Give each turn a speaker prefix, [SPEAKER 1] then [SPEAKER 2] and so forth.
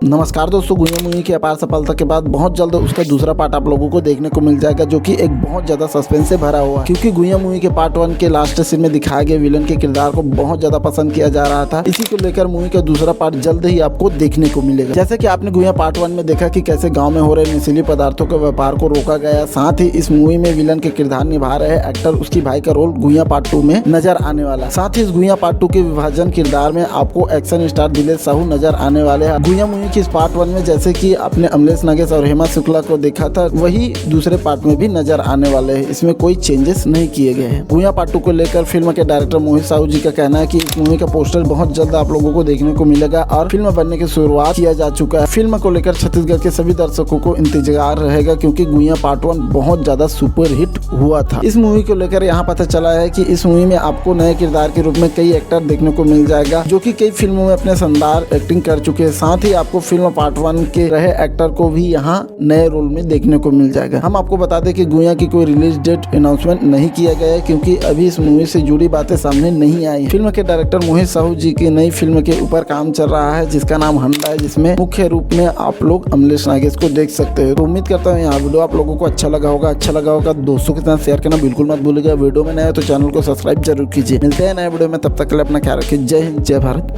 [SPEAKER 1] नमस्कार दोस्तों, गुइया मुई की अपार सफलता के बाद बहुत जल्द उसका दूसरा पार्ट आप लोगों को देखने को मिल जाएगा, जो कि एक बहुत ज्यादा सस्पेंस से भरा हुआ है। क्योंकि गुइया मुई के पार्ट 1 के लास्ट सीन में दिखाए गए विलन के किरदार को बहुत ज्यादा पसंद किया जा रहा था। इसी को लेकर मूवी का दूसरा पार्ट जल्द ही आपको देखने को मिलेगा। जैसे कि आपने गुइया पार्ट 1 में देखा कि कैसे गाँव में हो रहे नशीली पदार्थों के व्यापार को रोका गया। साथ ही इस मूवी में विलन के किरदार निभा रहे एक्टर उसकी भाई का रोल गुइया पार्ट 2 में नजर आने वाला। साथ ही इस गुइया पार्ट 2 के विभाजन किरदार में आपको एक्शन स्टार दिलेश साहू नजर आने वाले हैं। गुइया मूवी की इस पार्ट 1 में जैसे कि आपने अमलेश नागेश और हेमा शुक्ला को देखा था, वही दूसरे पार्ट में भी नजर आने वाले हैं। इसमें कोई चेंजेस नहीं किए गए हैं। गुइया पार्ट 2 को लेकर फिल्म के डायरेक्टर मोहित साहू जी का कहना है कि इस मूवी का पोस्टर बहुत जल्द आप लोगों को देखने को मिलेगा और फिल्म बनने की शुरुआत किया जा चुका है। फिल्म को लेकर छत्तीसगढ़ के सभी दर्शकों को इंतजार रहेगा, क्योंकि गुइया पार्ट 1 बहुत ज्यादा सुपर हिट हुआ था। इस मूवी को लेकर यहाँ पता चला है कि इस मूवी में आपको नए किरदार के रूप में कई एक्टर देखने को मिल जाएगा, जो कि कई फिल्मों में अपने शानदार एक्टिंग कर चुके हैं। साथ ही आपको फिल्म पार्ट 1 के रहे एक्टर को भी यहाँ नए रोल में देखने को मिल जाएगा। हम आपको बता दें कि गुइया की कोई रिलीज डेट अनाउंसमेंट नहीं किया गया है, क्योंकि अभी इस मूवी से जुड़ी बातें सामने नहीं आई। फिल्म के डायरेक्टर मोहित साहू जी की नई फिल्म के ऊपर काम चल रहा है, जिसका नाम हंडा है, जिसमें मुख्य रूप में आप लोग अमलेश नागेश को देख सकते हो। तो उम्मीद करता हूँ यहाँ वीडियो आप लोगों को अच्छा लगा होगा। दोस्तों के साथ शेयर करना बिल्कुल मत भूलिएगा। वीडियो में नया तो चैनल को सब्सक्राइब जरूर कीजिए। मिलते हैं नए वीडियो में, तब तक के लिए अपना ख्याल रखिए। जय हिंद, जय भारत।